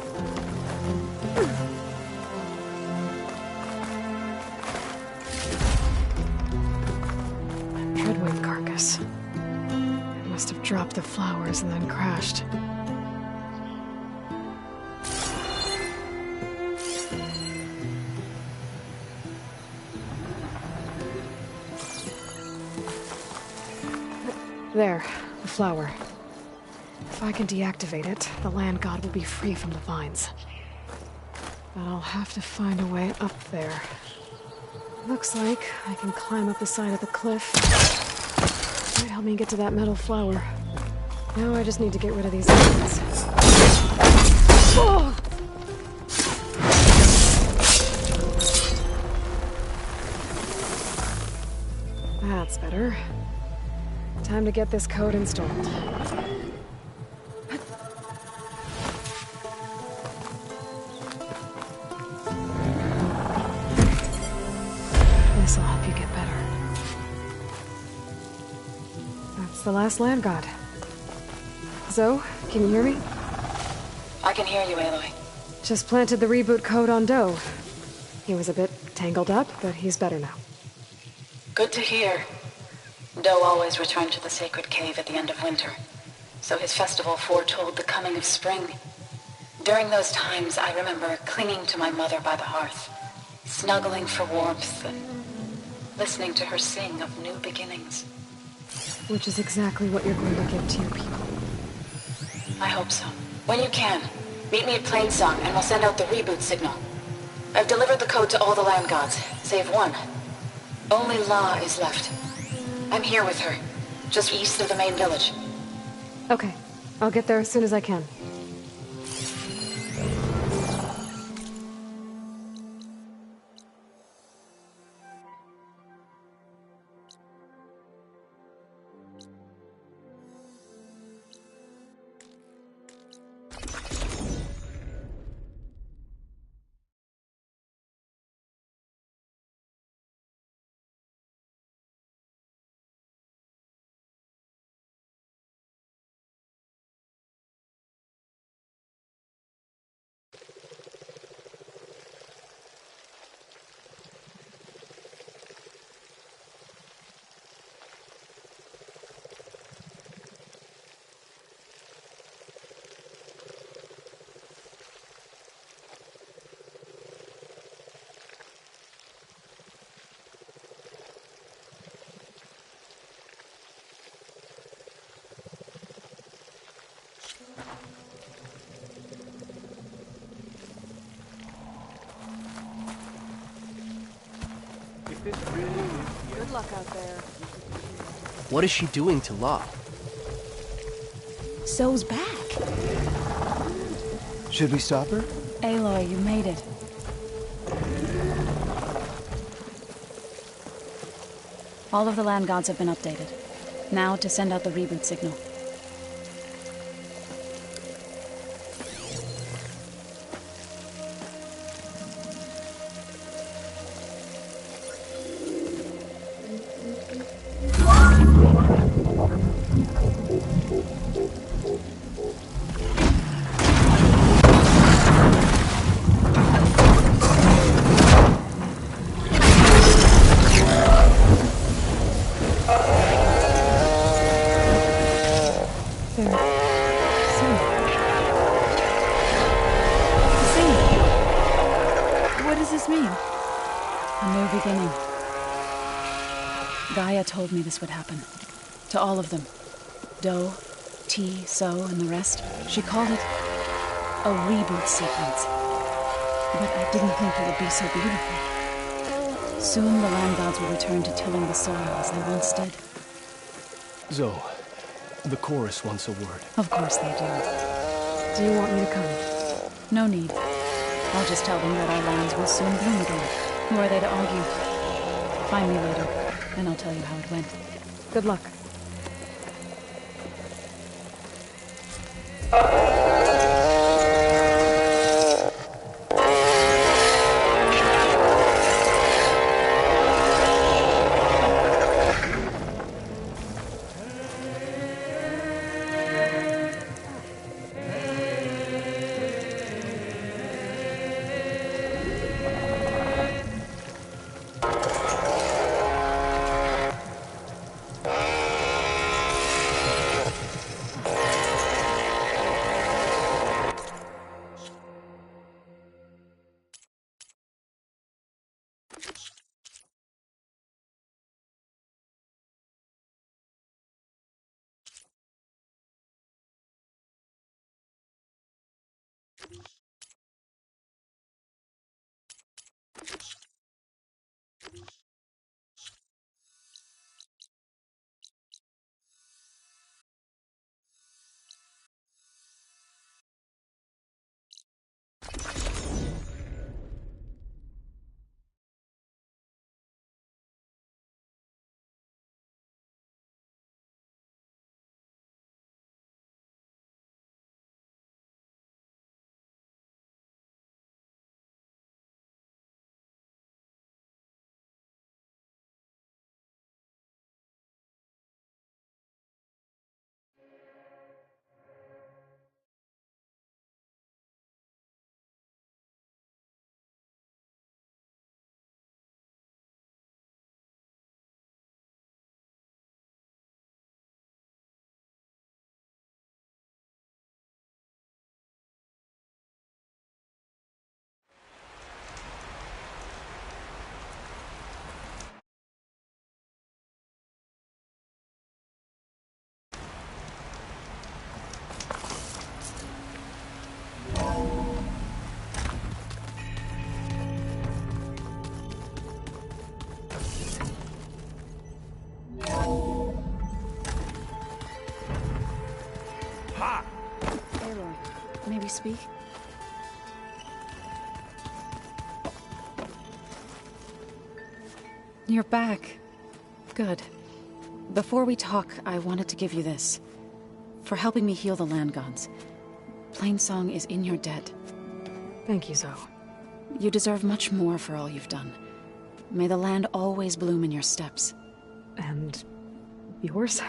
Dreadwing carcass. It must have dropped the flowers and then crashed. There, the flower. If I can deactivate it, the land god will be free from the vines. But I'll have to find a way up there. Looks like I can climb up the side of the cliff. Might help me get to that metal flower. Now I just need to get rid of these vines. Oh! That's better. Time to get this code installed. This'll help you get better. That's the last land god. Zoe, can you hear me? I can hear you, Aloy. Just planted the reboot code on Doe. He was a bit tangled up, but he's better now. Good to hear. Doe always returned to the sacred cave at the end of winter, so his festival foretold the coming of spring. During those times, I remember clinging to my mother by the hearth, snuggling for warmth and listening to her sing of new beginnings. Which is exactly what you're going to give to your people. I hope so. When you can, meet me at Plainsong and we'll send out the reboot signal. I've delivered the code to all the land gods, save one. Only La is left. I'm here with her, just east of the main village. Okay, I'll get there as soon as I can. Good luck out there. What is she doing to La? Zoe's back. Should we stop her? Aloy, you made it. All of the land gods have been updated. Now to send out the reboot signal. Gaia told me this would happen. To all of them. Do, T, So, and the rest. She called it a reboot sequence. But I didn't think it would be so beautiful. Soon the land gods will return to tilling the soil as they once did. Zoe, the chorus wants a word. Of course they do. Do you want me to come? No need. I'll just tell them that our lands will soon bloom again. Who are they to argue? Find me later, and I'll tell you how it went. Good luck. Aloy, may we speak? You're back. Good. Before we talk, I wanted to give you this. For helping me heal the land gods. Plainsong is in your debt. Thank you, Zoe. You deserve much more for all you've done. May the land always bloom in your steps. And yours?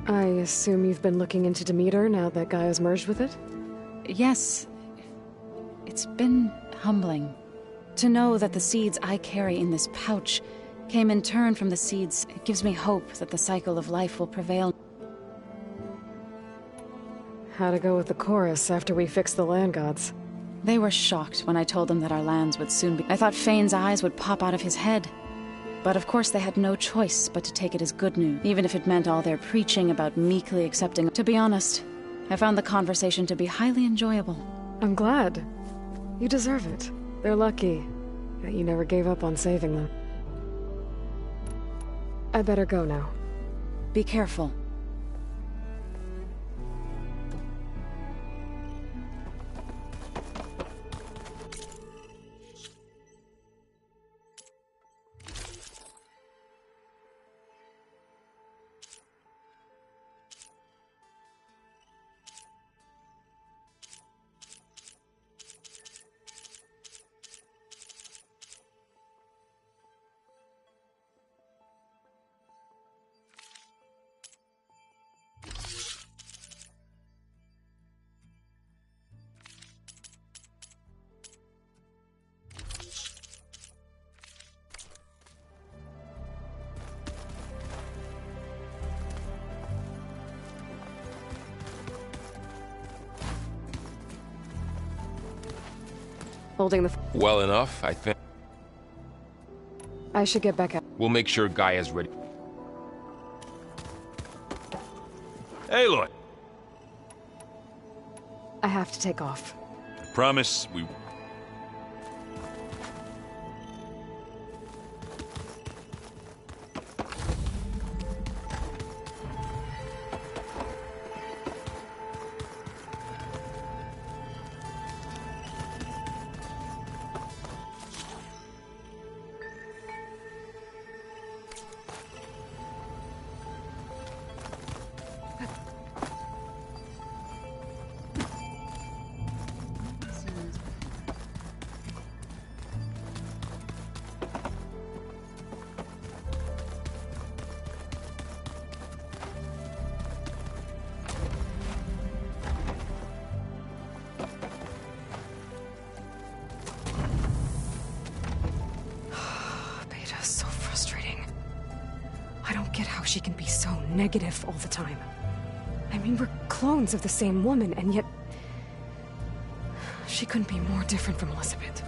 I assume you've been looking into Demeter now that Gaia's merged with it? Yes. It's been humbling. To know that the seeds I carry in this pouch came in turn from the seeds, it gives me hope that the cycle of life will prevail. How to go with the chorus after we fix the land gods? They were shocked when I told them that our lands would soon be... I thought Fane's eyes would pop out of his head. But of course they had no choice but to take it as good news, even if it meant all their preaching about meekly accepting. To be honest, I found the conversation to be highly enjoyable. I'm glad. You deserve it. They're lucky that you never gave up on saving them. I better go now. Be careful. Holding the... Well enough, I think. I should get back out. We'll make sure Gaia's ready. Aloy! I have to take off. Promise we... Beta, so frustrating. I don't get how she can be so negative all the time. I mean, we're clones of the same woman, and yet... she couldn't be more different from Elizabeth.